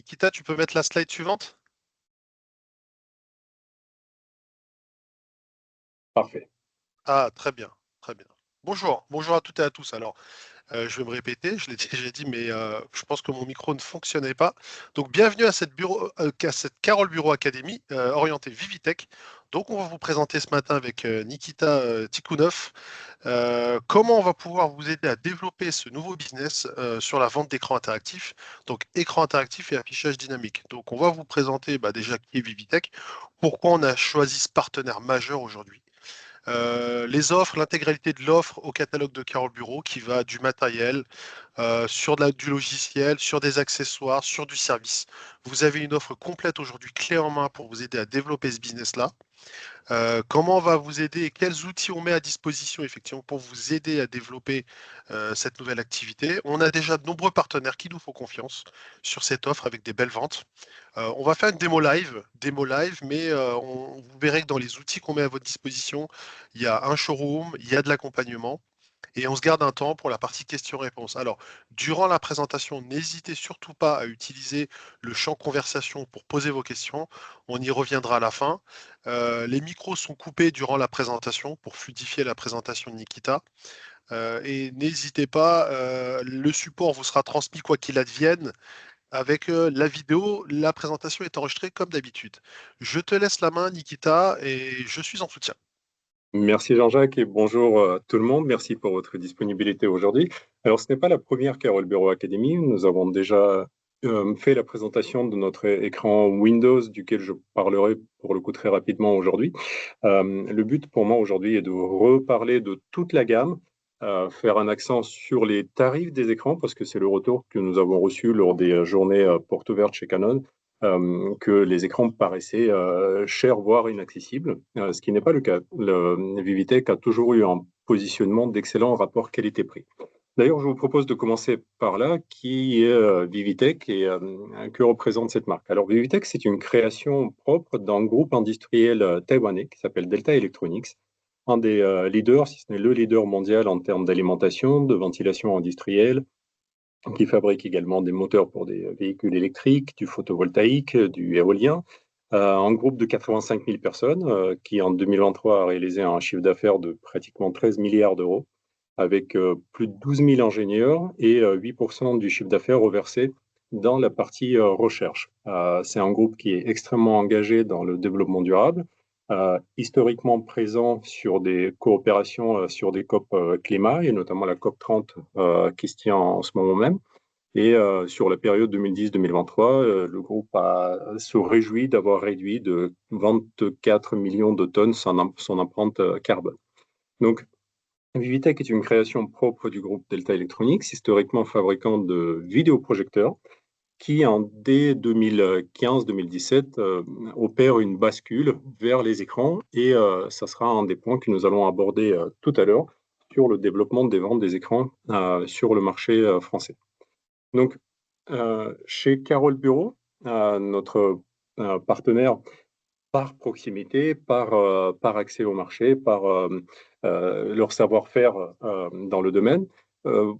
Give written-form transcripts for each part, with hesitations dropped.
Nikita, tu peux mettre la slide suivante? Parfait. Ah, très bien, très bien. Bonjour à toutes et à tous. Alors, je vais me répéter, je l'ai déjà dit, mais je pense que mon micro ne fonctionnait pas. Donc, bienvenue à cette Carole Bureau Academy orientée Vivitech. Donc, on va vous présenter ce matin avec Nikita Tikhonov comment on va pouvoir vous aider à développer ce nouveau business sur la vente d'écrans interactifs, donc écran interactif et affichage dynamique. Donc, on va vous présenter déjà qui est Vivitech, pourquoi on a choisi ce partenaire majeur aujourd'hui. Les offres, l'intégralité de l'offre au catalogue de Carole Bureau qui va du matériel, du logiciel, sur des accessoires, sur du service. Vous avez une offre complète aujourd'hui, clé en main pour vous aider à développer ce business-là. Comment on va vous aider et quels outils on met à disposition effectivement pour vous aider à développer cette nouvelle activité. On a déjà de nombreux partenaires qui nous font confiance sur cette offre avec des belles ventes. On va faire une démo live, mais vous verrez que dans les outils qu'on met à votre disposition, il y a un showroom, il y a de l'accompagnement. Et on se garde un temps pour la partie questions-réponses. Alors, durant la présentation, n'hésitez surtout pas à utiliser le champ conversation pour poser vos questions. On y reviendra à la fin. Les micros sont coupés durant la présentation pour fluidifier la présentation de Nikita. Et n'hésitez pas, le support vous sera transmis quoi qu'il advienne. Avec la vidéo, la présentation est enregistrée comme d'habitude. Je te laisse la main, Nikita, et je suis en soutien. Merci Jean-Jacques et bonjour tout le monde. Merci pour votre disponibilité aujourd'hui. Alors, ce n'est pas la première Carole Bureau Academy. Nous avons déjà fait la présentation de notre écran Windows, duquel je parlerai pour le coup très rapidement aujourd'hui. Le but pour moi aujourd'hui est de reparler de toute la gamme, faire un accent sur les tarifs des écrans, parce que c'est le retour que nous avons reçu lors des journées portes ouvertes chez Canon. Que les écrans paraissaient chers, voire inaccessibles, ce qui n'est pas le cas. Vivitech a toujours eu un positionnement d'excellent rapport qualité-prix. D'ailleurs, je vous propose de commencer par là, qui est Vivitech et que représente cette marque. Alors, Vivitech, c'est une création propre d'un groupe industriel taïwanais qui s'appelle Delta Electronics, un des leaders, si ce n'est le leader mondial en termes d'alimentation, de ventilation industrielle, qui fabrique également des moteurs pour des véhicules électriques, du photovoltaïque, du éolien. Un groupe de 85 000 personnes qui, en 2023, a réalisé un chiffre d'affaires de pratiquement 13 milliards d'euros, avec plus de 12 000 ingénieurs et 8% du chiffre d'affaires reversé dans la partie recherche. C'est un groupe qui est extrêmement engagé dans le développement durable, historiquement présent sur des coopérations sur des COP climat, et notamment la COP 30 qui se tient en ce moment même. Et sur la période 2010-2023, le groupe se réjouit d'avoir réduit de 24 millions de tonnes son empreinte carbone. Donc, Vivitech est une création propre du groupe Delta Electronics, historiquement fabricant de vidéoprojecteurs, qui, dès 2015-2017, opère une bascule vers les écrans. Et ça sera un des points que nous allons aborder tout à l'heure sur le développement des ventes des écrans sur le marché français. Donc, chez Carole Bureau, notre partenaire par proximité, par accès au marché, par leur savoir-faire dans le domaine,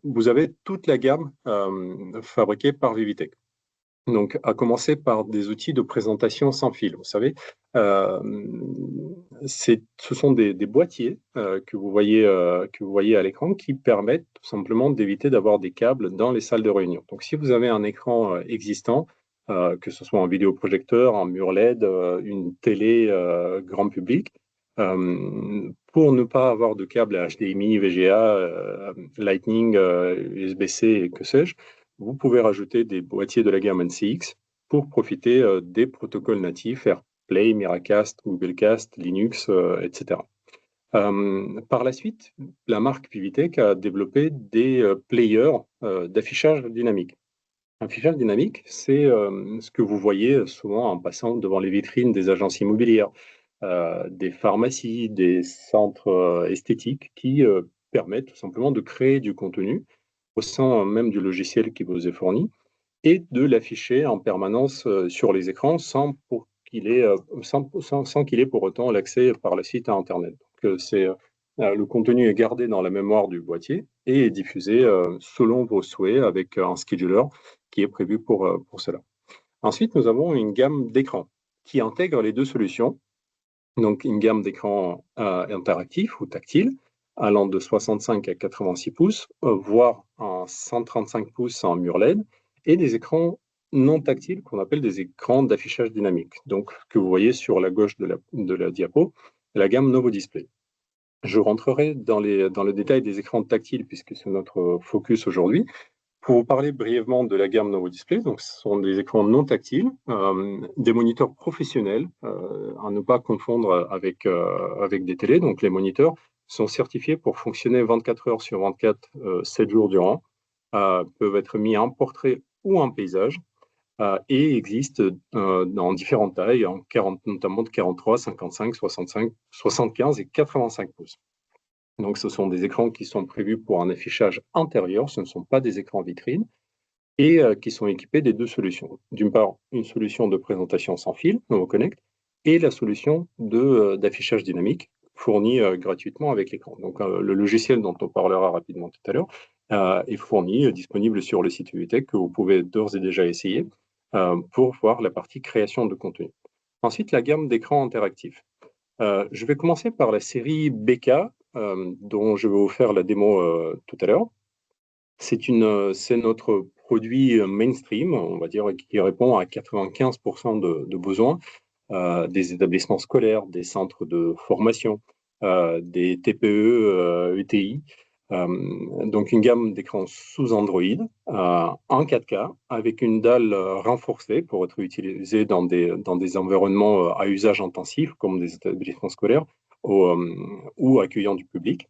vous avez toute la gamme fabriquée par Vivitech. Donc, à commencer par des outils de présentation sans fil. Vous savez, euh, ce sont des boîtiers que vous voyez à l'écran qui permettent tout simplement d'éviter d'avoir des câbles dans les salles de réunion. Donc, si vous avez un écran existant, que ce soit un vidéoprojecteur, un mur LED, une télé grand public, pour ne pas avoir de câbles HDMI, VGA, Lightning, USB-C et que sais-je, vous pouvez rajouter des boîtiers de la gamme NCX pour profiter des protocoles natifs AirPlay, Miracast, Googlecast, Linux, etc. Par la suite, la marque Vivitech a développé des players d'affichage dynamique. Affichage dynamique, c'est ce que vous voyez souvent en passant devant les vitrines des agences immobilières, des pharmacies, des centres esthétiques qui permettent tout simplement de créer du contenu au sein même du logiciel qui vous est fourni et de l'afficher en permanence sur les écrans sans qu'il ait pour autant l'accès par la suite à Internet. Donc, le contenu est gardé dans la mémoire du boîtier et est diffusé selon vos souhaits avec un scheduler qui est prévu pour cela. Ensuite, nous avons une gamme d'écrans qui intègre les deux solutions. Donc, une gamme d'écrans interactifs ou tactiles allant de 65 à 86 pouces, voire en 135 pouces en mur LED, et des écrans non tactiles qu'on appelle des écrans d'affichage dynamique, donc que vous voyez sur la gauche de la diapo, la gamme Novo Display. Je rentrerai dans le détail des écrans tactiles puisque c'est notre focus aujourd'hui. Pour vous parler brièvement de la gamme Novo Display, donc ce sont des écrans non tactiles, des moniteurs professionnels, à ne pas confondre avec des télés. Donc les moniteurs sont certifiés pour fonctionner 24 heures sur 24, 7 jours durant, peuvent être mis en portrait ou en paysage, et existent dans différentes tailles, notamment de 43, 55, 65, 75 et 85 pouces. Donc ce sont des écrans qui sont prévus pour un affichage intérieur, ce ne sont pas des écrans vitrines, et qui sont équipés des deux solutions. D'une part, une solution de présentation sans fil, Novo Connect, et la solution d'affichage dynamique fournie gratuitement avec l'écran. Donc le logiciel dont on parlera rapidement tout à l'heure est fourni, disponible sur le site UETech que vous pouvez d'ores et déjà essayer pour voir la partie création de contenu. Ensuite, la gamme d'écrans interactifs. Je vais commencer par la série BK, dont je vais vous faire la démo tout à l'heure. C'est notre produit mainstream, on va dire, qui répond à 95% de besoins des établissements scolaires, des centres de formation, des TPE, ETI. Donc une gamme d'écrans sous Android en 4K avec une dalle renforcée pour être utilisée dans des environnements à usage intensif comme des établissements scolaires ou accueillant du public.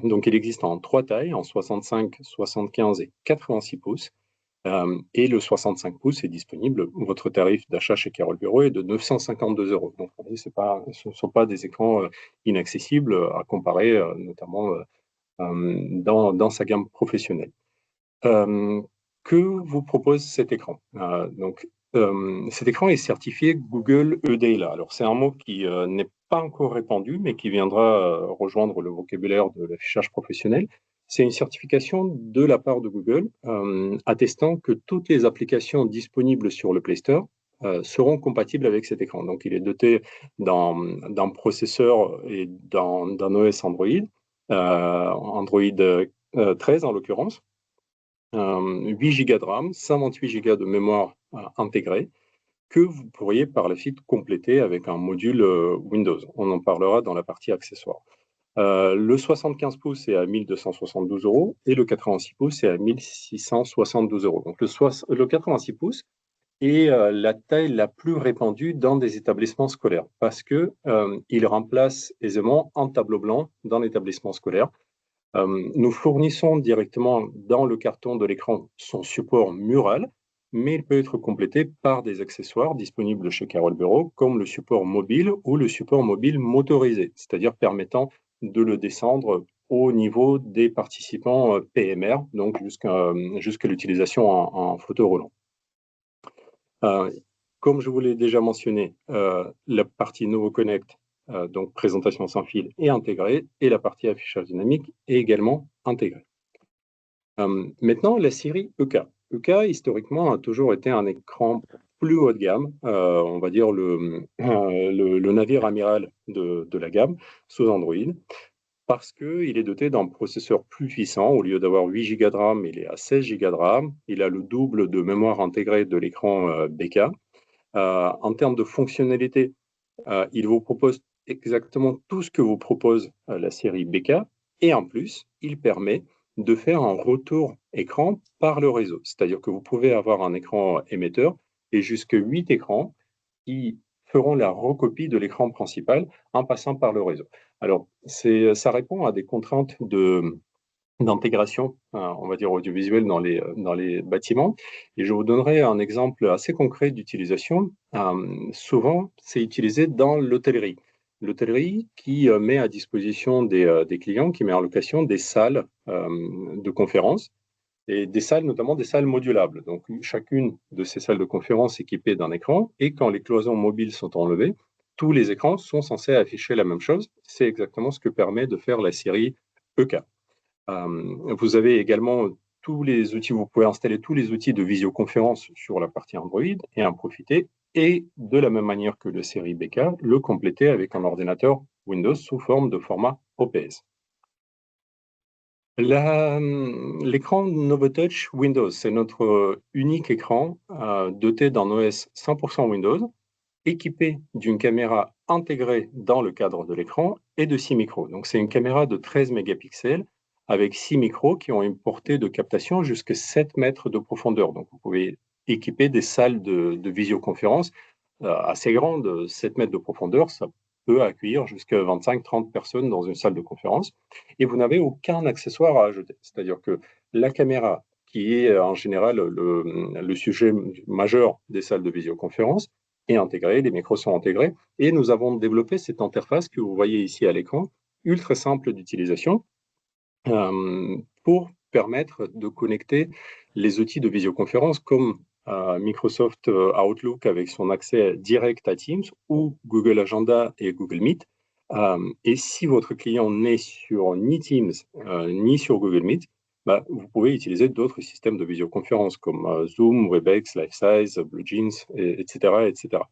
Donc, il existe en trois tailles, en 65, 75 et 86 pouces. Et le 65 pouces est disponible. Votre tarif d'achat chez Carole Bureau est de 952 euros. Donc, ce ne sont pas des écrans inaccessibles à comparer, notamment dans sa gamme professionnelle. Que vous propose cet écran? Cet écran est certifié Google eData. Alors, c'est un mot qui n'est pas encore répandu, mais qui viendra rejoindre le vocabulaire de l'affichage professionnel. C'est une certification de la part de Google attestant que toutes les applications disponibles sur le Play Store seront compatibles avec cet écran. Donc, il est doté d'un processeur et d'un OS Android, Android 13 en l'occurrence, 8 Go de RAM, 128 Go de mémoire intégrée, que vous pourriez par la suite compléter avec un module Windows. On en parlera dans la partie accessoires. Le 75 pouces est à 1272 euros et le 86 pouces est à 1672 euros. Donc le 86 pouces est la taille la plus répandue dans des établissements scolaires parce qu'il remplace aisément un tableau blanc dans l'établissement scolaire. Nous fournissons directement dans le carton de l'écran son support mural, mais il peut être complété par des accessoires disponibles chez Carole Bureau, comme le support mobile ou le support mobile motorisé, c'est-à-dire permettant de le descendre au niveau des participants PMR, donc jusqu'à l'utilisation en photo roulant. Comme je vous l'ai déjà mentionné, la partie Novo Connect, donc présentation sans fil, est intégrée et la partie affichage dynamique est également intégrée. Maintenant, la série EK. EK, historiquement, a toujours été un écran plus haut de gamme, on va dire le navire amiral de la gamme sous Android, parce qu'il est doté d'un processeur plus puissant. Au lieu d'avoir 8 Go de RAM, il est à 16 Go de RAM. Il a le double de mémoire intégrée de l'écran BK. En termes de fonctionnalité, il vous propose exactement tout ce que vous propose la série BK, et en plus, il permet de faire un retour écran par le réseau. C'est-à-dire que vous pouvez avoir un écran émetteur et jusqu'à 8 écrans qui feront la recopie de l'écran principal en passant par le réseau. Alors, ça répond à des contraintes d'intégration, on va dire audiovisuelle dans les bâtiments. Et je vous donnerai un exemple assez concret d'utilisation. Souvent, c'est utilisé dans l'hôtellerie. L'hôtellerie qui met à disposition des clients, qui met en location des salles de conférence et des salles, notamment des salles modulables. Donc, chacune de ces salles de conférence équipée d'un écran, et quand les cloisons mobiles sont enlevées, tous les écrans sont censés afficher la même chose. C'est exactement ce que permet de faire la série EK. Vous avez également tous les outils, vous pouvez installer tous les outils de visioconférence sur la partie Android et en profiter. Et de la même manière que le série BK, le compléter avec un ordinateur Windows sous forme de format OPS. L'écran NovoTouch Windows, c'est notre unique écran doté d'un OS 100% Windows, équipé d'une caméra intégrée dans le cadre de l'écran et de 6 micros. Donc c'est une caméra de 13 mégapixels avec 6 micros qui ont une portée de captation jusqu'à 7 mètres de profondeur. Donc vous pouvez équiper des salles de visioconférence assez grandes, 7 mètres de profondeur, ça peut accueillir jusqu'à 25-30 personnes dans une salle de conférence. Et vous n'avez aucun accessoire à ajouter. C'est-à-dire que la caméra, qui est en général le sujet majeur des salles de visioconférence, est intégrée, les micros sont intégrés. Et nous avons développé cette interface que vous voyez ici à l'écran, ultra simple d'utilisation, pour permettre de connecter les outils de visioconférence comme Microsoft Outlook avec son accès direct à Teams ou Google Agenda et Google Meet. Et si votre client n'est sur ni Teams ni sur Google Meet, vous pouvez utiliser d'autres systèmes de visioconférence comme Zoom, Webex, LifeSize, BlueJeans, etc., etc.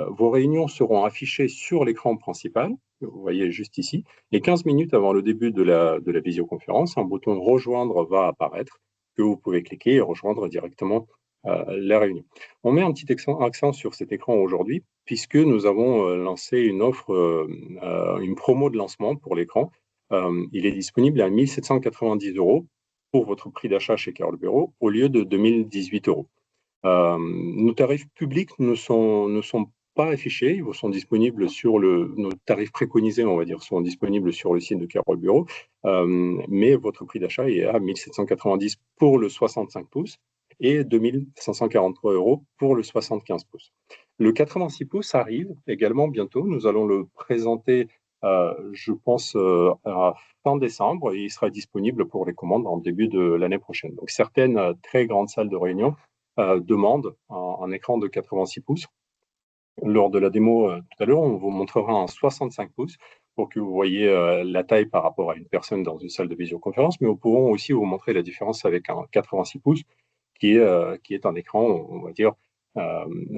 Vos réunions seront affichées sur l'écran principal, que vous voyez juste ici, et 15 minutes avant le début de la visioconférence, un bouton rejoindre va apparaître, que vous pouvez cliquer et rejoindre directement la réunion. On met un petit accent sur cet écran aujourd'hui, puisque nous avons lancé une offre, une promo de lancement pour l'écran. Il est disponible à 1 790 € pour votre prix d'achat chez Carole Bureau, au lieu de 2018 €. Nos tarifs publics ne sont pas affichés, ils sont disponibles sur nos tarifs préconisés, on va dire, sont disponibles sur le site de Carole Bureau, mais votre prix d'achat est à 1 790 € pour le 65 pouces et 2 543 € pour le 75 pouces. Le 86 pouces arrive également bientôt, nous allons le présenter, je pense, à fin décembre, et il sera disponible pour les commandes en début de l'année prochaine. Donc certaines très grandes salles de réunion demande un écran de 86 pouces. Lors de la démo tout à l'heure, on vous montrera un 65 pouces pour que vous voyez la taille par rapport à une personne dans une salle de visioconférence, mais nous pourrons aussi vous montrer la différence avec un 86 pouces qui est un écran, on va dire,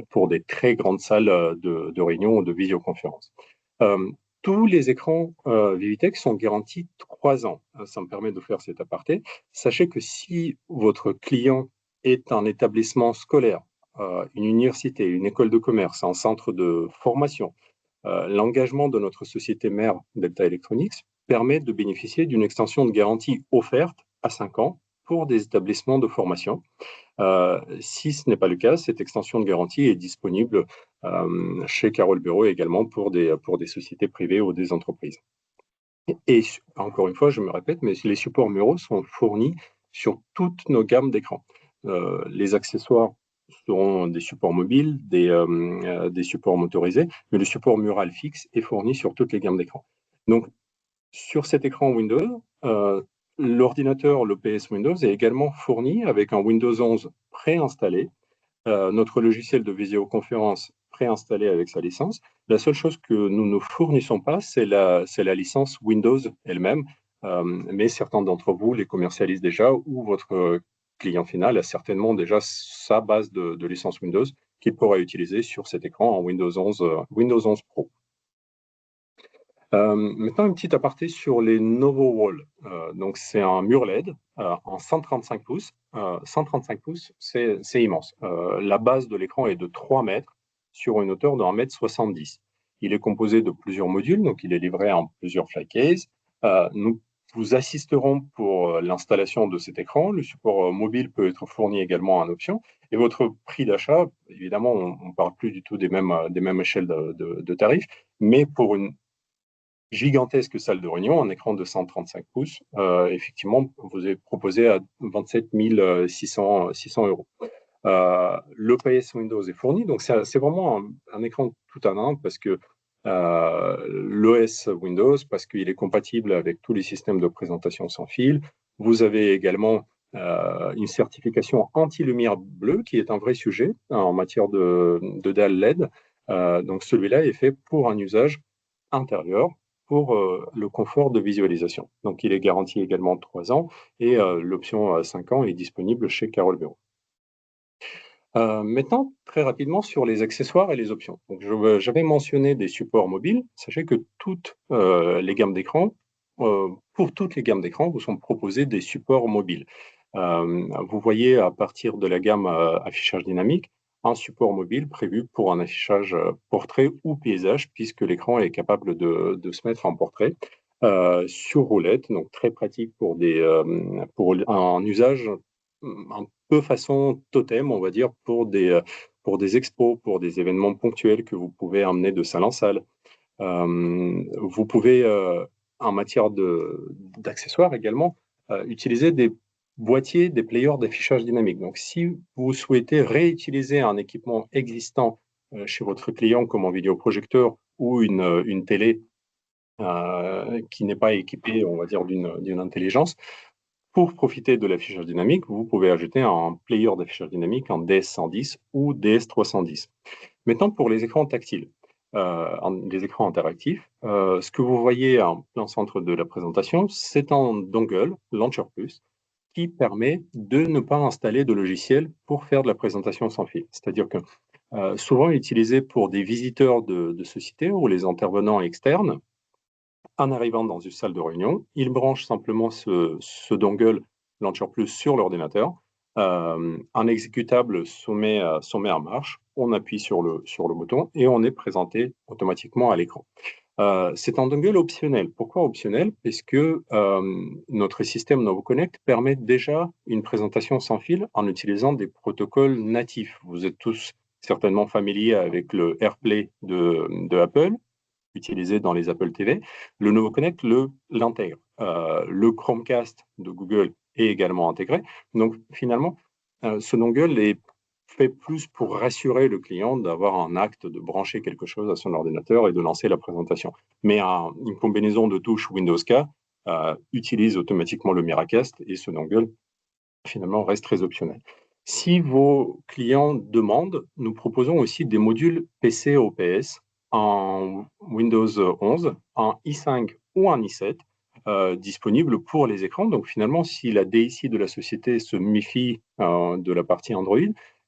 pour des très grandes salles de réunion ou de visioconférence. Tous les écrans Vivitech sont garantis 3 ans. Ça me permet de faire cet aparté. Sachez que si votre client est un établissement scolaire, une université, une école de commerce, un centre de formation, l'engagement de notre société mère Delta Electronics permet de bénéficier d'une extension de garantie offerte à 5 ans pour des établissements de formation. Si ce n'est pas le cas, cette extension de garantie est disponible chez Carole Bureau également pour des sociétés privées ou des entreprises. Et encore une fois, je me répète, mais les supports muraux sont fournis sur toutes nos gammes d'écrans. Les accessoires seront des supports mobiles, des supports motorisés, mais le support mural fixe est fourni sur toutes les gammes d'écrans. Donc, sur cet écran Windows, l'ordinateur, l'OPS Windows, est également fourni avec un Windows 11 préinstallé, notre logiciel de visioconférence préinstallé avec sa licence. La seule chose que nous ne fournissons pas, c'est la licence Windows elle-même, mais certains d'entre vous les commercialisent déjà, ou votre client final a certainement déjà sa base de licence Windows qu'il pourra utiliser sur cet écran en Windows 11 Pro. Maintenant, une petite aparté sur les NovoWall. Donc, c'est un mur LED en 135 pouces. 135 pouces, c'est immense. La base de l'écran est de 3 mètres sur une hauteur de 1,70 m. Il est composé de plusieurs modules, donc il est livré en plusieurs fly cases. Nous vous assisterons pour l'installation de cet écran. Le support mobile peut être fourni également en option. Et votre prix d'achat, évidemment, on ne parle plus du tout des mêmes échelles de tarifs, mais pour une gigantesque salle de réunion, un écran de 135 pouces, effectivement, vous est proposé à 27 600 €. L'OPS Windows est fourni, donc c'est vraiment un écran tout en un parce que l'OS Windows, parce qu'il est compatible avec tous les systèmes de présentation sans fil. Vous avez également une certification anti-lumière bleue qui est un vrai sujet en matière de dalle LED. Donc celui-là est fait pour un usage intérieur, pour le confort de visualisation. Donc, il est garanti également 3 ans et l'option 5 ans est disponible chez Carole Bureau. Maintenant, très rapidement sur les accessoires et les options. Donc, j'avais mentionné des supports mobiles. Sachez que toutes les gammes d'écran, pour toutes les gammes d'écran, vous sont proposés des supports mobiles. Vous voyez à partir de la gamme affichage dynamique, un support mobile prévu pour un affichage portrait ou paysage, puisque l'écran est capable de se mettre en portrait sur roulette, donc très pratique pour un usage un peu façon totem, on va dire, pour des expos, pour des événements ponctuels que vous pouvez amener de salle en salle. Vous pouvez, en matière d'accessoires également, utiliser des boîtiers, des players d'affichage dynamique. Donc, si vous souhaitez réutiliser un équipement existant chez votre client, comme un vidéoprojecteur ou une télé qui n'est pas équipée, on va dire, d'une intelligence, pour profiter de l'affichage dynamique, vous pouvez ajouter un player d'affichage dynamique en DS110 ou DS310. Maintenant, pour les écrans tactiles, les écrans interactifs, ce que vous voyez en plein centre de la présentation, c'est un dongle Launcher Plus qui permet de ne pas installer de logiciel pour faire de la présentation sans fil. C'est-à-dire que souvent utilisé pour des visiteurs de sociétés ou les intervenants externes, en arrivant dans une salle de réunion, il branche simplement ce dongle Launcher Plus sur l'ordinateur. Un exécutable se met en marche, on appuie sur le bouton et on est présenté automatiquement à l'écran. C'est un dongle optionnel. Pourquoi optionnel? Parce que notre système NovoConnect permet déjà une présentation sans fil en utilisant des protocoles natifs. Vous êtes tous certainement familiers avec le AirPlay de Apple, utilisé dans les Apple TV. Le NovoConnect l'intègre. Le Chromecast de Google est également intégré. Donc finalement, ce dongle est fait plus pour rassurer le client d'avoir un acte de brancher quelque chose à son ordinateur et de lancer la présentation. Mais une combinaison de touches Windows K utilise automatiquement le Miracast et ce dongle finalement reste très optionnel. Si vos clients demandent, nous proposons aussi des modules PC OPS en Windows 11, en i5 ou en i7, disponibles pour les écrans. Donc finalement, si la DSI de la société se méfie de la partie Android,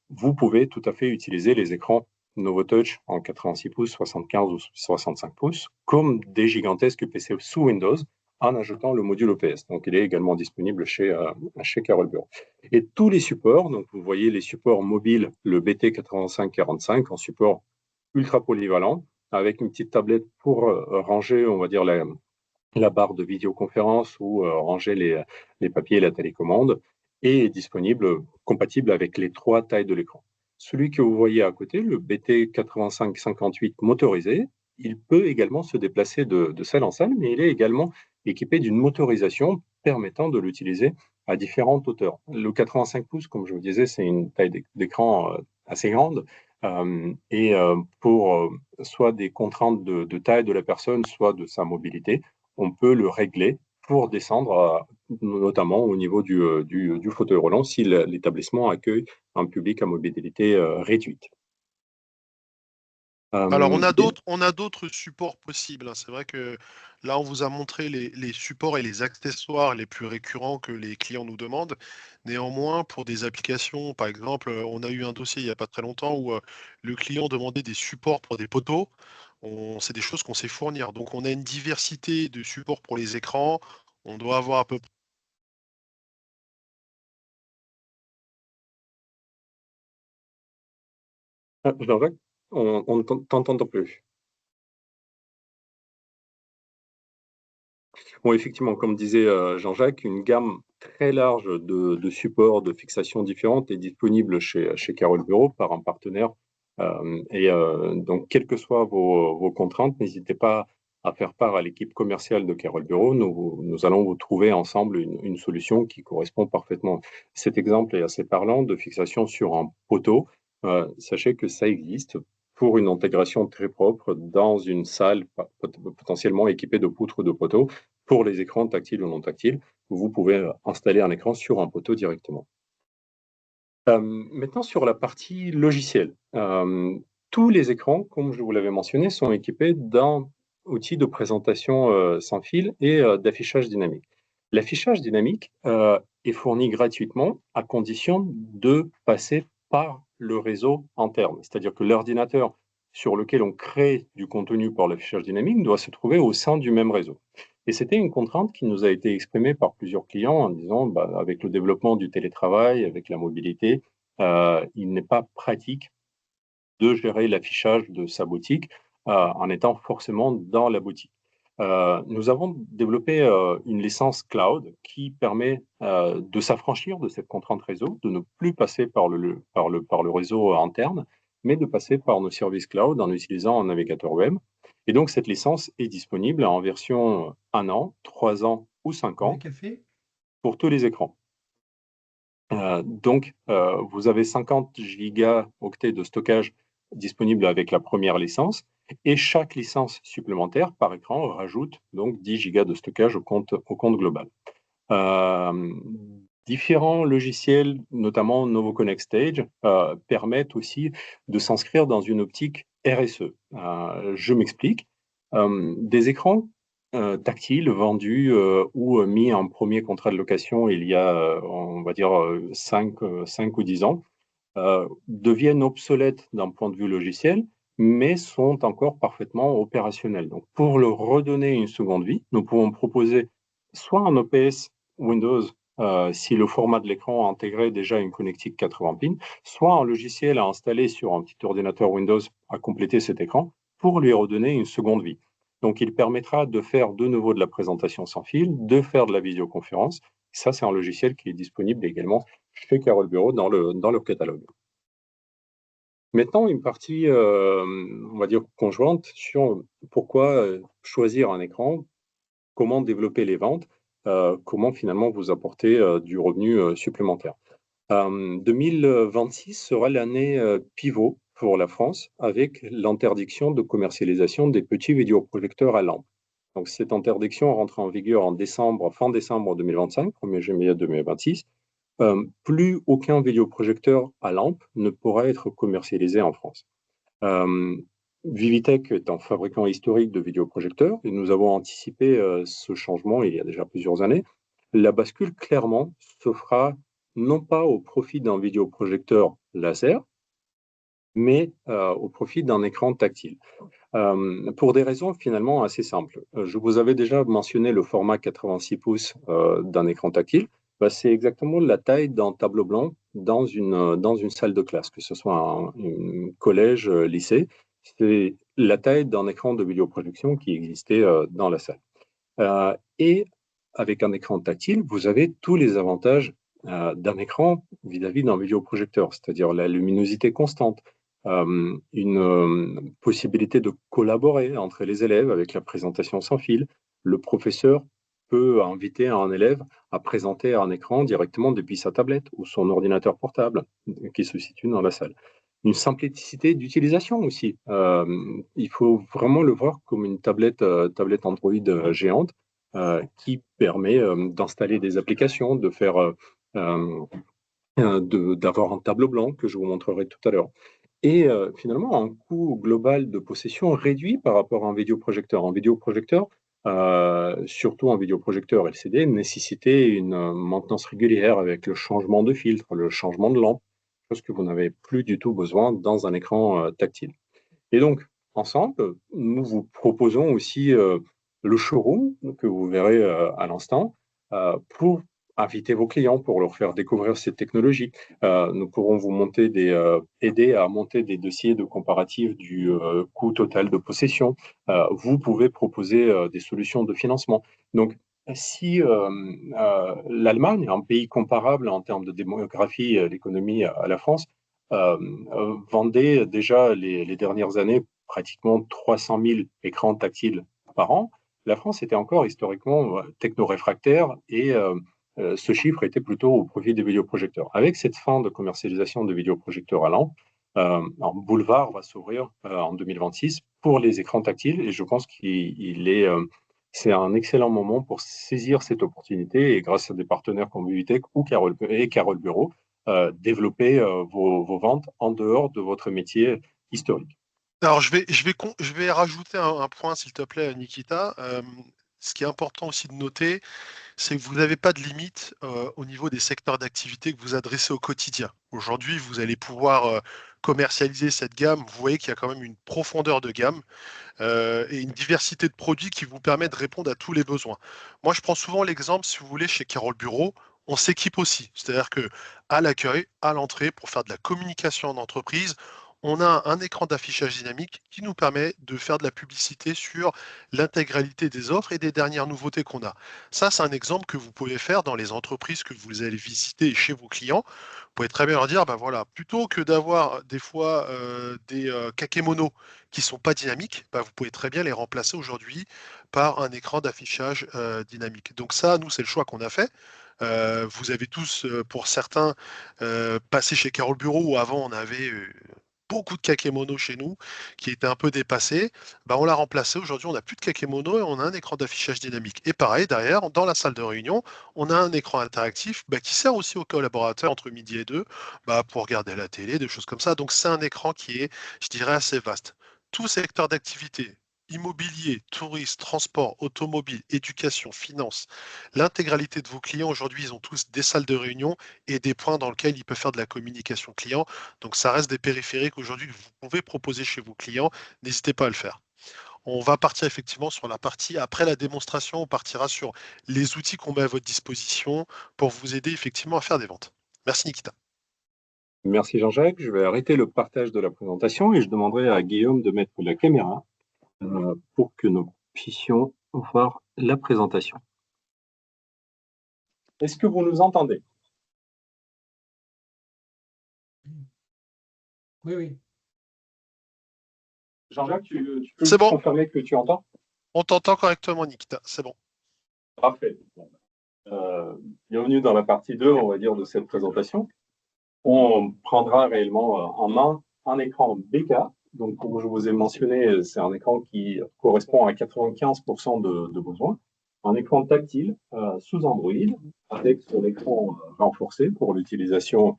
vous pouvez tout à fait utiliser les écrans NovoTouch en 86 pouces, 75 ou 65 pouces, comme des gigantesques PC sous Windows, en ajoutant le module OPS. Donc il est également disponible chez Carole Bureau. Et tous les supports, donc vous voyez les supports mobiles, le BT8545 en support ultra polyvalent, avec une petite tablette pour ranger, on va dire, la barre de vidéoconférence ou ranger les papiers et la télécommande, et est disponible, compatible avec les 3 tailles de l'écran. Celui que vous voyez à côté, le BT8558 motorisé, il peut également se déplacer de salle en salle, mais il est également équipé d'une motorisation permettant de l'utiliser à différentes hauteurs. Le 85 pouces, comme je vous disais, c'est une taille d'écran assez grande, et pour soit des contraintes de taille de la personne, soit de sa mobilité, on peut le régler pour descendre notamment au niveau du fauteuil roulant si l'établissement accueille un public à mobilité réduite. Alors, on a d'autres supports possibles, hein. C'est vrai que là, on vous a montré les supports et les accessoires les plus récurrents que les clients nous demandent. Néanmoins, pour des applications, par exemple, on a eu un dossier il n'y a pas très longtemps où le client demandait des supports pour des poteaux. C'est des choses qu'on sait fournir. Donc, on a une diversité de supports pour les écrans. On doit avoir à peu près. Jean-Jacques, on ne t'entend plus. Bon, effectivement, comme disait Jean-Jacques, une gamme très large de supports, de fixations différentes est disponible chez Carole Bureau par un partenaire. Donc, quelles que soient vos contraintes, n'hésitez pas à faire part à l'équipe commerciale de Carole Bureau. Nous allons vous trouver ensemble une solution qui correspond parfaitement. Cet exemple est assez parlant de fixation sur un poteau. Sachez que ça existe pour une intégration très propre dans une salle potentiellement équipée de poutres de poteaux. Pour les écrans tactiles ou non tactiles, vous pouvez installer un écran sur un poteau directement. Maintenant, sur la partie logicielle, tous les écrans, comme je vous l'avais mentionné, sont équipés d'un outil de présentation sans fil et d'affichage dynamique. L'affichage dynamique est fourni gratuitement à condition de passer par le réseau interne. C'est-à-dire que l'ordinateur sur lequel on crée du contenu pour l'affichage dynamique doit se trouver au sein du même réseau. Et c'était une contrainte qui nous a été exprimée par plusieurs clients en disant, avec le développement du télétravail, avec la mobilité, il n'est pas pratique de gérer l'affichage de sa boutique en étant forcément dans la boutique. Nous avons développé une licence cloud qui permet de s'affranchir de cette contrainte réseau, de ne plus passer par le réseau interne, mais de passer par nos services cloud en utilisant un navigateur web. Et donc, cette licence est disponible en version 1 an, 3 ans ou 5 ans pour tous les écrans. Donc, vous avez 50 gigaoctets de stockage disponible avec la première licence et chaque licence supplémentaire par écran rajoute donc 10 gigas de stockage au compte global. Différents logiciels, notamment Novo Connect Stage, permettent aussi de s'inscrire dans une optique RSE. Je m'explique. Des écrans tactiles vendus ou mis en premier contrat de location il y a, on va dire, 5 ou 10 ans, deviennent obsolètes d'un point de vue logiciel, mais sont encore parfaitement opérationnels. Donc, pour leur redonner une seconde vie, nous pouvons proposer soit un OPS Windows, si le format de l'écran intégrait déjà une connectique 80 pins, soit un logiciel à installer sur un petit ordinateur Windows à compléter cet écran pour lui redonner une seconde vie. Donc, il permettra de faire de nouveau de la présentation sans fil, de faire de la visioconférence. Ça, c'est un logiciel qui est disponible également chez Carole Bureau dans leur catalogue. Maintenant, une partie, on va dire, conjointe sur pourquoi choisir un écran, comment développer les ventes, comment finalement vous apporter du revenu supplémentaire. 2026 sera l'année pivot pour la France avec l'interdiction de commercialisation des petits vidéoprojecteurs à lampe. Donc, cette interdiction rentre en vigueur fin décembre 2025, 1er juillet 2026. Plus aucun vidéoprojecteur à lampe ne pourra être commercialisé en France. Vivitech est un fabricant historique de vidéoprojecteurs et nous avons anticipé ce changement il y a déjà plusieurs années. La bascule, clairement, se fera non pas au profit d'un vidéoprojecteur laser, mais au profit d'un écran tactile. Pour des raisons finalement assez simples. Je vous avais déjà mentionné le format 86 pouces d'un écran tactile. C'est exactement la taille d'un tableau blanc dans une salle de classe, que ce soit un collège, lycée. C'est la taille d'un écran de vidéoprojection qui existait dans la salle. Et avec un écran tactile, vous avez tous les avantages d'un écran vis-à-vis d'un vidéoprojecteur, c'est-à-dire la luminosité constante, une possibilité de collaborer entre les élèves avec la présentation sans fil. Le professeur peut inviter un élève à présenter un écran directement depuis sa tablette ou son ordinateur portable qui se situe dans la salle. Une simplicité d'utilisation aussi. Il faut vraiment le voir comme une tablette Android géante qui permet d'installer des applications, d'avoir un tableau blanc que je vous montrerai tout à l'heure. Et finalement, un coût global de possession réduit par rapport à un vidéoprojecteur. Un vidéoprojecteur, surtout un vidéoprojecteur LCD, nécessitait une maintenance régulière avec le changement de filtre, le changement de lampe, chose que vous n'avez plus du tout besoin dans un écran tactile. Et donc, ensemble, nous vous proposons aussi le showroom que vous verrez à l'instant pour inviter vos clients, pour leur faire découvrir cette technologie. Nous pourrons vous aider à monter des dossiers de comparatif du coût total de possession. Vous pouvez proposer des solutions de financement. Donc, si l'Allemagne est un pays comparable en termes de démographie, l'économie à la France, vendait déjà les dernières années pratiquement 300 000 écrans tactiles par an. La France était encore historiquement techno-réfractaire et ce chiffre était plutôt au profit des vidéoprojecteurs. Avec cette fin de commercialisation de vidéoprojecteurs à lampe, un boulevard va s'ouvrir en 2026 pour les écrans tactiles et je pense c'est un excellent moment pour saisir cette opportunité et grâce à des partenaires comme Vivitech ou Carole Bureau, développer vos ventes en dehors de votre métier historique. Alors, je vais rajouter un point, s'il te plaît, Nikita. Ce qui est important aussi de noter, c'est que vous n'avez pas de limite au niveau des secteurs d'activité que vous adressez au quotidien. Aujourd'hui, vous allez pouvoir commercialiser cette gamme. Vous voyez qu'il y a quand même une profondeur de gamme et une diversité de produits qui vous permet de répondre à tous les besoins. Moi, je prends souvent l'exemple, si vous voulez, chez Carole Bureau, on s'équipe aussi. C'est-à-dire que à l'accueil, à l'entrée, pour faire de la communication en entreprise, on a un écran d'affichage dynamique qui nous permet de faire de la publicité sur l'intégralité des offres et des dernières nouveautés qu'on a. Ça, c'est un exemple que vous pouvez faire dans les entreprises que vous allez visiter chez vos clients. Vous pouvez très bien leur dire, ben voilà, plutôt que d'avoir des fois des kakémonos qui ne sont pas dynamiques, bah, vous pouvez très bien les remplacer aujourd'hui par un écran d'affichage dynamique. Donc ça, nous, c'est le choix qu'on a fait. Vous avez tous, pour certains, passé chez Carole Bureau où avant on avait beaucoup de kakémono chez nous qui étaient un peu dépassés. Bah, on l'a remplacé. Aujourd'hui, on n'a plus de kakémono et on a un écran d'affichage dynamique. Et pareil, derrière, dans la salle de réunion, on a un écran interactif bah, qui sert aussi aux collaborateurs entre midi et deux bah, pour regarder la télé, des choses comme ça. Donc c'est un écran qui est, je dirais, assez vaste. Tout secteur d'activité, immobilier, tourisme, transport, automobile, éducation, finance, l'intégralité de vos clients aujourd'hui, ils ont tous des salles de réunion et des points dans lesquels ils peuvent faire de la communication client. Donc ça reste des périphériques aujourd'hui que vous pouvez proposer chez vos clients. N'hésitez pas à le faire. On va partir effectivement sur la partie, après la démonstration, on partira sur les outils qu'on met à votre disposition pour vous aider effectivement à faire des ventes. Merci Nikita. Merci Jean-Jacques. Je vais arrêter le partage de la présentation et je demanderai à Guillaume de mettre la caméra pour que nous puissions voir la présentation. Est-ce que vous nous entendez? Oui, oui. Jean-Jacques, tu peux C'est bon, confirmer que tu entends? on t'entend correctement Nikita, c'est bon. Parfait. Bienvenue dans la partie 2, on va dire, de cette présentation. On prendra réellement en main un écran BK. Donc, comme je vous ai mentionné, c'est un écran qui correspond à 95% de besoins. Un écran tactile sous Android avec son écran renforcé pour l'utilisation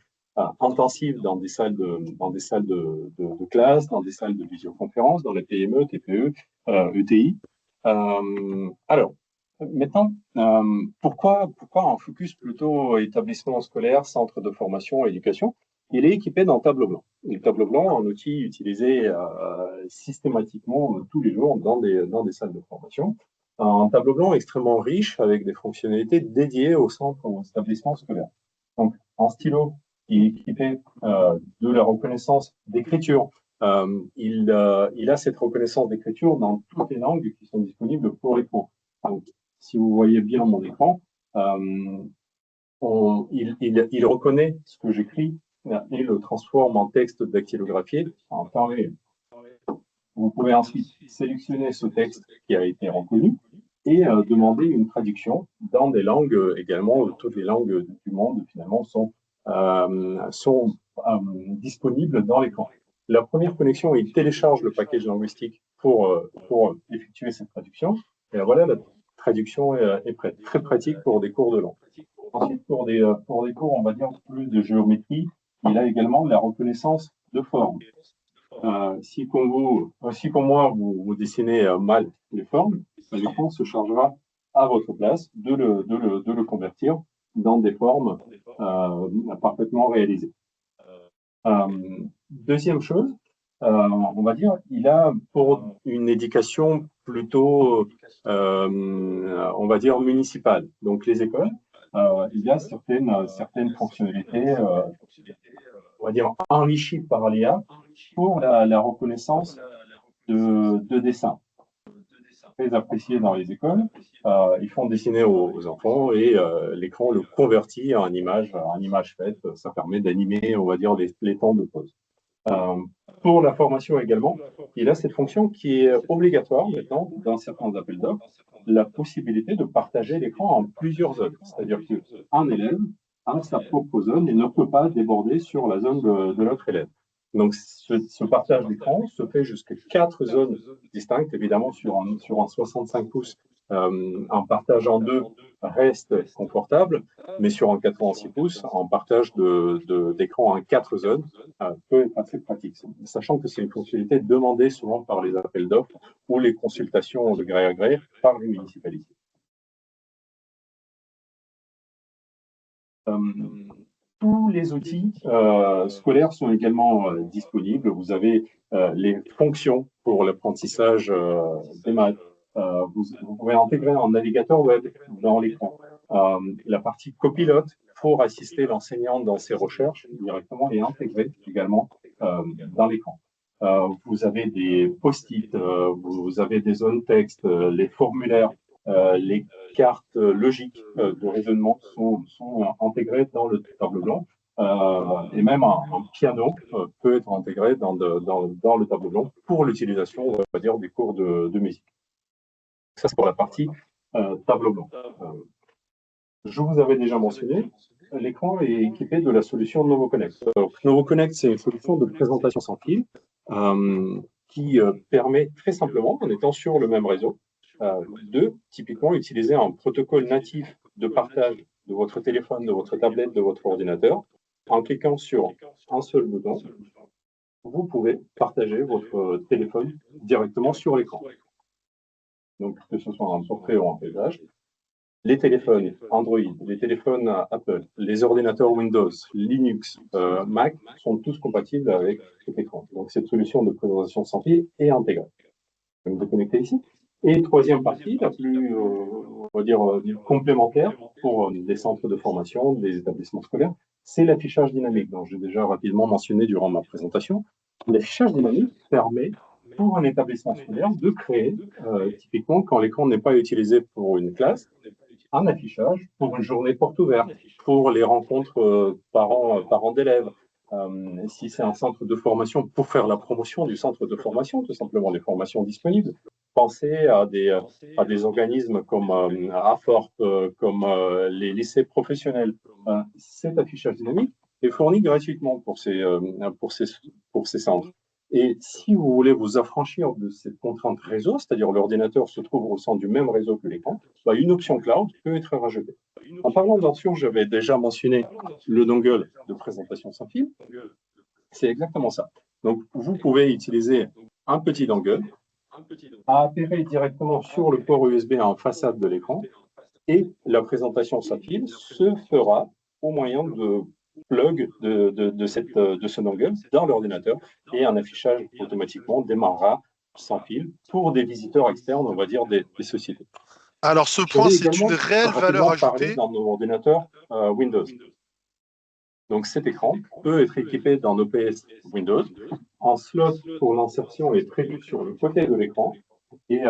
intensive dans des salles de classe, dans des salles de visioconférence, dans les PME, TPE, ETI. Alors, maintenant, pourquoi un focus plutôt établissement scolaire, centre de formation, éducation? Il est équipé d'un tableau blanc. Le tableau blanc, un outil utilisé systématiquement tous les jours dans des salles de formation. Un tableau blanc extrêmement riche avec des fonctionnalités dédiées au centre ou aux établissements scolaires. Donc, un stylo qui est équipé de la reconnaissance d'écriture. Il a cette reconnaissance d'écriture dans toutes les langues qui sont disponibles pour les cours. Donc, si vous voyez bien mon écran, il reconnaît ce que j'écris et le transforme en texte dactylographié en temps réel. Vous pouvez ensuite sélectionner ce texte qui a été reconnu et demander une traduction dans des langues également. Toutes les langues du monde finalement sont disponibles dans l'écran. La première connexion, il télécharge le package linguistique pour effectuer cette traduction. Et voilà, la traduction est prête. Très pratique pour des cours de langue. Ensuite, pour des cours, on va dire, plus de géométrie, il a également la reconnaissance de forme. Si comme moi, vous dessinez mal les formes, l'écran se chargera à votre place de le convertir dans des formes parfaitement réalisées. Deuxième chose, on va dire, il a pour une éducation plutôt, on va dire, municipale. Donc les écoles, il y a certaines fonctionnalités, on va dire, enrichies par l'IA pour la reconnaissance de dessins. Très appréciés dans les écoles. Ils font dessiner aux enfants et l'écran le convertit en image faite. Ça permet d'animer, on va dire, les temps de pause. Pour la formation également, il a cette fonction qui est obligatoire maintenant dans certains appels d'offres, la possibilité de partager l'écran en plusieurs zones. C'est-à-dire qu'un élève a sa propre zone et ne peut pas déborder sur la zone de l'autre élève. Donc, ce partage d'écran se fait jusqu'à 4 zones distinctes, évidemment sur un 65 pouces. un partage en deux reste confortable, mais sur un 86 pouces, un partage d'écran en 4 zones peut être assez pratique, sachant que c'est une fonctionnalité demandée souvent par les appels d'offres ou les consultations de gré à gré par les municipalités. Tous les outils scolaires sont également disponibles. Vous avez les fonctions pour l'apprentissage des maths. Vous pouvez intégrer un navigateur web dans l'écran. La partie copilote pour assister l'enseignant dans ses recherches directement et intégrée également dans l'écran. Vous avez des post-it, vous avez des zones texte, les formulaires, les cartes logiques de raisonnement sont intégrées dans le tableau blanc. Et même un piano peut être intégré dans le tableau blanc pour l'utilisation, on va dire, des cours de musique. Ça, c'est pour la partie tableau blanc. Je vous avais déjà mentionné, l'écran est équipé de la solution NovoConnect. NovoConnect, c'est une solution de présentation sans fil qui permet très simplement, en étant sur le même réseau, de typiquement utiliser un protocole natif de partage de votre téléphone, de votre tablette, de votre ordinateur. En cliquant sur un seul bouton, vous pouvez partager votre téléphone directement sur l'écran. Donc, que ce soit un portrait ou un paysage. Les téléphones Android, les téléphones Apple, les ordinateurs Windows, Linux, Mac sont tous compatibles avec cet écran. Donc, cette solution de présentation sans fil est intégrée. Je vais me déconnecter ici. Et troisième partie, la plus, on va dire, complémentaire pour des centres de formation, des établissements scolaires, c'est l'affichage dynamique, dont j'ai déjà rapidement mentionné durant ma présentation. L'affichage dynamique permet pour un établissement scolaire de créer, typiquement quand l'écran n'est pas utilisé pour une classe, un affichage pour une journée porte ouverte, pour les rencontres parents d'élèves. Si c'est un centre de formation, pour faire la promotion du centre de formation, tout simplement les formations disponibles. Pensez à des organismes comme AFORP, comme les lycées professionnels. Cet affichage dynamique est fourni gratuitement pour ces centres. Et si vous voulez vous affranchir de cette contrainte réseau, c'est-à-dire l'ordinateur se trouve au sein du même réseau que l'écran, une option cloud peut être rajoutée. En parlant d'options, j'avais déjà mentionné le dongle de présentation sans fil. C'est exactement ça. Donc, vous pouvez utiliser un petit dongle à appairer directement sur le port USB en façade de l'écran et la présentation sans fil se fera au moyen de plug de ce dongle dans l'ordinateur et un affichage automatiquement démarrera sans fil pour des visiteurs externes, on va dire des sociétés. Alors, ce point, c'est une réelle valeur ajoutée dans nos ordinateurs Windows. Donc, cet écran peut être équipé d'un OPS Windows. Un slot pour l'insertion est prévu sur le côté de l'écran et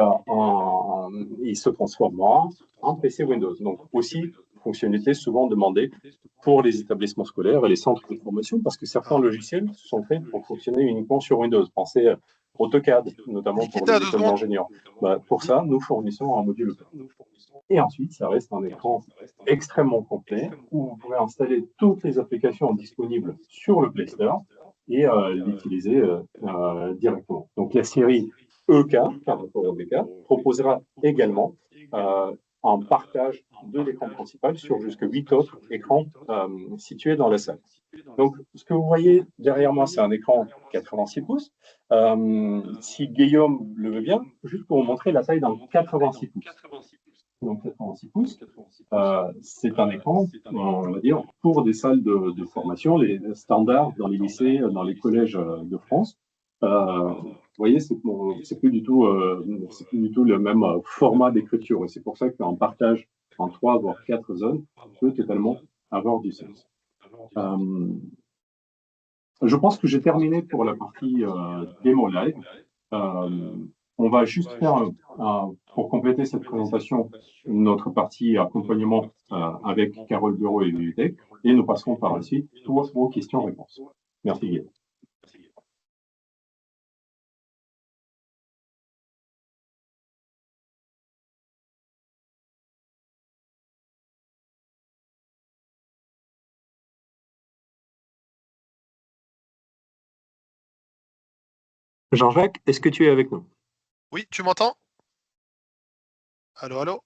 il se transformera en PC Windows. Donc, aussi, fonctionnalité souvent demandée pour les établissements scolaires et les centres de formation parce que certains logiciels sont faits pour fonctionner uniquement sur Windows. Pensez AutoCAD, notamment pour les écoles d'ingénieurs. Pour ça, nous fournissons un module. Et ensuite, ça reste un écran extrêmement complet où vous pouvez installer toutes les applications disponibles sur le Play Store et l'utiliser directement. Donc, la série EK, par rapport au BK, proposera également un partage de l'écran principal sur jusqu'à 8 autres écrans situés dans la salle. Donc, ce que vous voyez derrière moi, c'est un écran 86 pouces. Si Guillaume le veut bien, juste pour vous montrer la taille d'un 86 pouces. Donc, 86 pouces, c'est un écran, on va dire, pour des salles de formation, les standards dans les lycées, dans les collèges de France. Vous voyez, c'est plus du tout le même format d'écriture. Et c'est pour ça qu'un partage en 3 voire 4 zones peut totalement avoir du sens. Je pense que j'ai terminé pour la partie démo live. On va juste faire, pour compléter cette présentation, notre partie accompagnement avec Carole Bureau et Bibliothèque, et nous passerons par la suite aux questions-réponses. Merci Guillaume. Jean-Jacques, est-ce que tu es avec nous? Oui, tu m'entends? Allô, allô?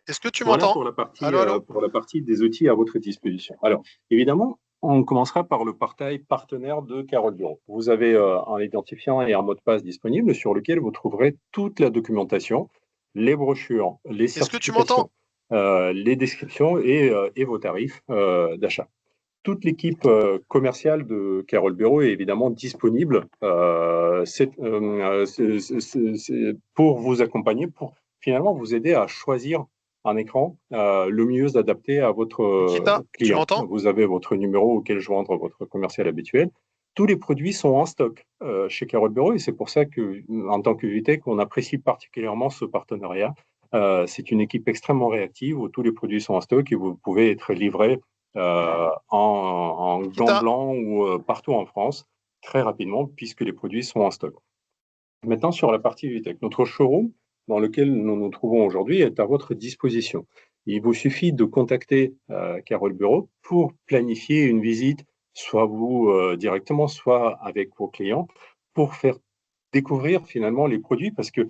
Est-ce que tu Voilà m'entends? Allô, allô? pour la partie des outils à votre disposition. Alors, évidemment, on commencera par le portail partenaire de Carole Bureau. Vous avez un identifiant et un mot de passe disponible sur lequel vous trouverez toute la documentation, les brochures, les Est-ce que tu m'entends? certifications, les descriptions et vos tarifs d'achat. Toute l'équipe commerciale de Carole Bureau est évidemment disponible pour vous accompagner, pour finalement vous aider à choisir un écran le mieux adapté à votre Nikita, tu client. m'entends? Vous avez votre numéro auquel joindre votre commercial habituel. Tous les produits sont en stock chez Carole Bureau et c'est pour ça que, en tant que Vitech, on apprécie particulièrement ce partenariat. C'est une équipe extrêmement réactive où tous les produits sont en stock et vous pouvez être livré en gants Nikita? blancs ou partout en France très rapidement puisque les produits sont en stock. Maintenant, sur la partie Vitech, notre showroom dans lequel nous nous trouvons aujourd'hui est à votre disposition. Il vous suffit de contacter Carole Bureau pour planifier une visite, soit vous directement, soit avec vos clients, pour faire découvrir finalement les produits parce que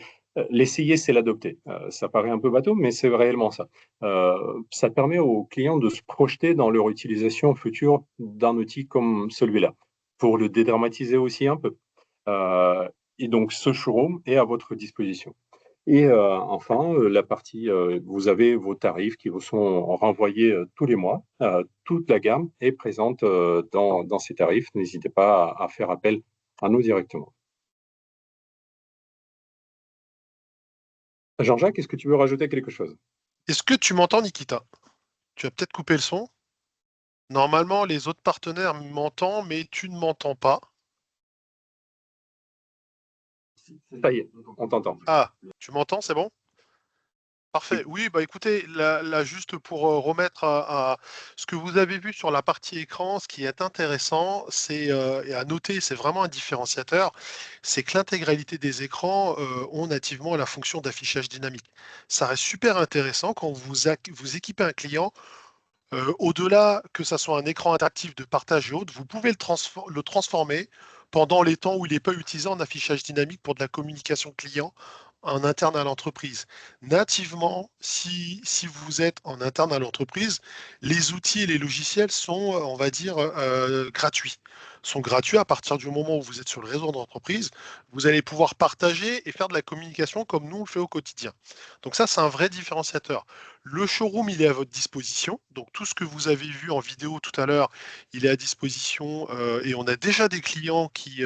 l'essayer, c'est l'adopter. Ça paraît un peu bateau, mais c'est réellement ça. Ça permet aux clients de se projeter dans leur utilisation future d'un outil comme celui-là, pour le dédramatiser aussi un peu. Euh, et donc, ce showroom est à votre disposition. Et enfin, la partie, vous avez vos tarifs qui vous sont renvoyés tous les mois. Toute la gamme est présente dans ces tarifs. N'hésitez pas à faire appel à nous directement. Jean-Jacques, est-ce que tu veux rajouter quelque chose? Est-ce que tu m'entends, Nikita? Tu as peut-être coupé le son. Normalement, les autres partenaires m'entendent, mais tu ne m'entends pas. Ça y est, on t'entend. Ah, tu m'entends, c'est bon? Parfait. Oui, bah écoutez, là, juste pour remettre à ce que vous avez vu sur la partie écran, ce qui est intéressant, c'est et à noter, c'est vraiment un différenciateur, c'est que l'intégralité des écrans ont nativement la fonction d'affichage dynamique. Ça reste super intéressant quand vous équipez un client. Au-delà que ça soit un écran interactif de partage et autres, vous pouvez le transformer pendant les temps où il n'est pas utilisé en affichage dynamique pour de la communication client en interne à l'entreprise. Nativement, si vous êtes en interne à l'entreprise, les outils et les logiciels sont, on va dire, gratuits. Sont gratuits à partir du moment où vous êtes sur le réseau d'entreprise. Vous allez pouvoir partager et faire de la communication comme nous on le fait au quotidien. Donc ça, c'est un vrai différenciateur. Le showroom, il est à votre disposition. Donc tout ce que vous avez vu en vidéo tout à l'heure, il est à disposition. Et on a déjà des clients qui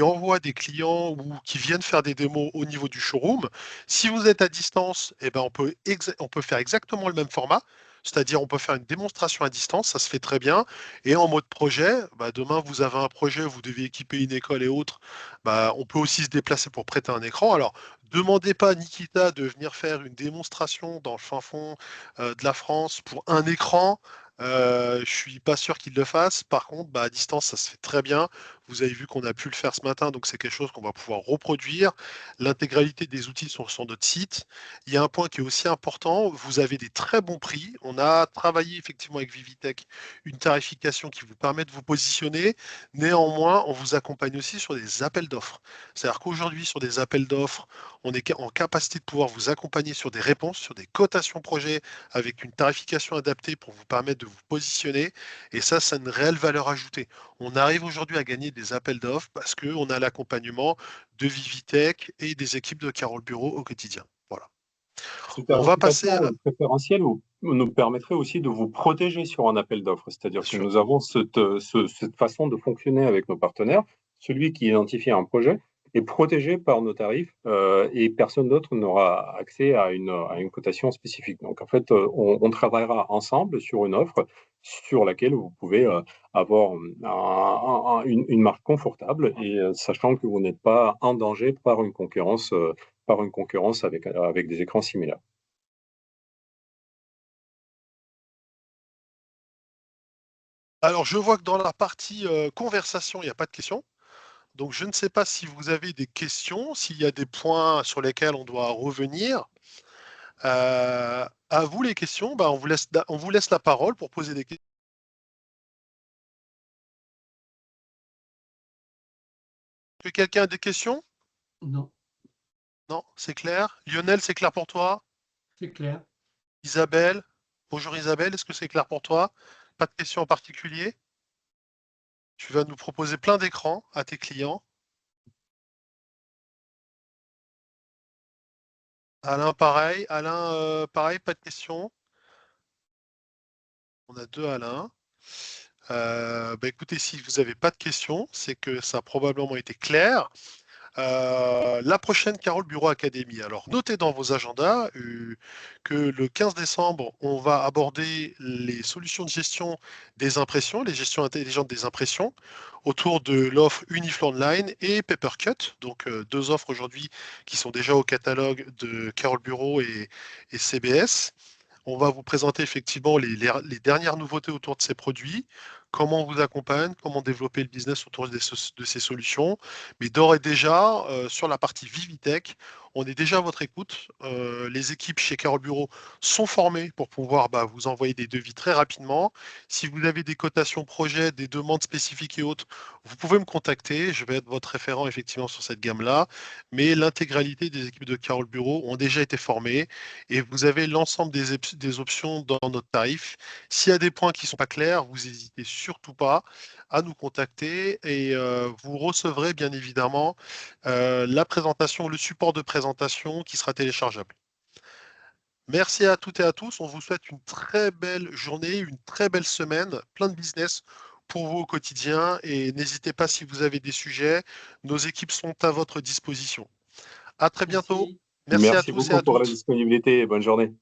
envoient des clients ou qui viennent faire des démos au niveau du showroom. Si vous êtes à distance, eh ben, on peut faire exactement le même format. C'est-à-dire, on peut faire une démonstration à distance, ça se fait très bien. Et en mode projet, bah, demain, vous avez un projet, vous devez équiper une école et autres, bah, on peut aussi se déplacer pour prêter un écran. Alors, demandez pas à Nikita de venir faire une démonstration dans le fin fond de la France pour un écran. Je suis pas sûr qu'il le fasse. Par contre, bah, à distance, ça se fait très bien. Vous avez vu qu'on a pu le faire ce matin, donc c'est quelque chose qu'on va pouvoir reproduire. L'intégralité des outils sont sur notre site. Il y a un point qui est aussi important, vous avez des très bons prix. On a travaillé effectivement avec Vivitech une tarification qui vous permet de vous positionner. Néanmoins, on vous accompagne aussi sur des appels d'offres. C'est-à-dire qu'aujourd'hui, sur des appels d'offres, on est en capacité de pouvoir vous accompagner sur des réponses, sur des cotations projets avec une tarification adaptée pour vous permettre de vous positionner. Et ça, c'est une réelle valeur ajoutée. On arrive aujourd'hui à gagner des appels d'offres parce qu'on a l'accompagnement de Vivitech et des équipes de Carole Bureau au quotidien. Voilà. Cette On va passer tarification préférentielle nous permettrait aussi de vous protéger sur un appel d'offres. C'est-à-dire bien que sûr. nous avons cette façon de fonctionner avec nos partenaires. Celui qui identifie un projet est protégé par nos tarifs et personne d'autre n'aura accès à une cotation spécifique. Donc, en fait, on travaillera ensemble sur une offre sur laquelle vous pouvez avoir une marque confortable et sachant que vous n'êtes pas en danger par une concurrence avec des écrans similaires. Alors, je vois que dans la partie conversation, il n'y a pas de questions. Donc, je ne sais pas si vous avez des questions, s'il y a des points sur lesquels on doit revenir. À vous les questions, bah, on vous laisse la parole pour poser des questions. Est-ce que quelqu'un a des questions? Non. Non, c'est clair. Lionel, c'est clair pour toi? C'est clair. Isabelle? Bonjour Isabelle, est-ce que c'est clair pour toi? Pas de questions en particulier? Tu vas nous proposer plein d'écrans à tes clients. Alain, pareil. Alain, pareil, pas de questions. On a deux Alain. Écoutez, si vous n'avez pas de questions, c'est que ça a probablement été clair. La prochaine Carole Bureau Académie. Alors, notez dans vos agendas que le 15 décembre, on va aborder les solutions de gestion des impressions, les gestions intelligentes des impressions, autour de l'offre Uniflow Online et Papercut. Donc, deux offres aujourd'hui qui sont déjà au catalogue de Carole Bureau et CBS. On va vous présenter effectivement les dernières nouveautés autour de ces produits, comment on vous accompagne, comment développer le business autour de ces solutions. Mais d'ores et déjà, sur la partie Vivitech, on est déjà à votre écoute. Les équipes chez Carole Bureau sont formées pour pouvoir vous envoyer des devis très rapidement. Si vous avez des cotations projets, des demandes spécifiques et autres, vous pouvez me contacter. Je vais être votre référent effectivement sur cette gamme-là. Mais l'intégralité des équipes de Carole Bureau ont déjà été formées et vous avez l'ensemble des options dans notre tarif. S'il y a des points qui ne sont pas clairs, vous n'hésitez surtout pas à nous contacter et vous recevrez bien évidemment la présentation, le support de présentation qui sera téléchargeable. Merci à toutes et à tous. On vous souhaite une très belle journée, une très belle semaine, plein de business pour vous au quotidien et n'hésitez pas si vous avez des sujets, nos équipes sont à votre disposition. À très bientôt. Merci. Merci à Merci tous et beaucoup à pour la toutes. disponibilité et bonne journée.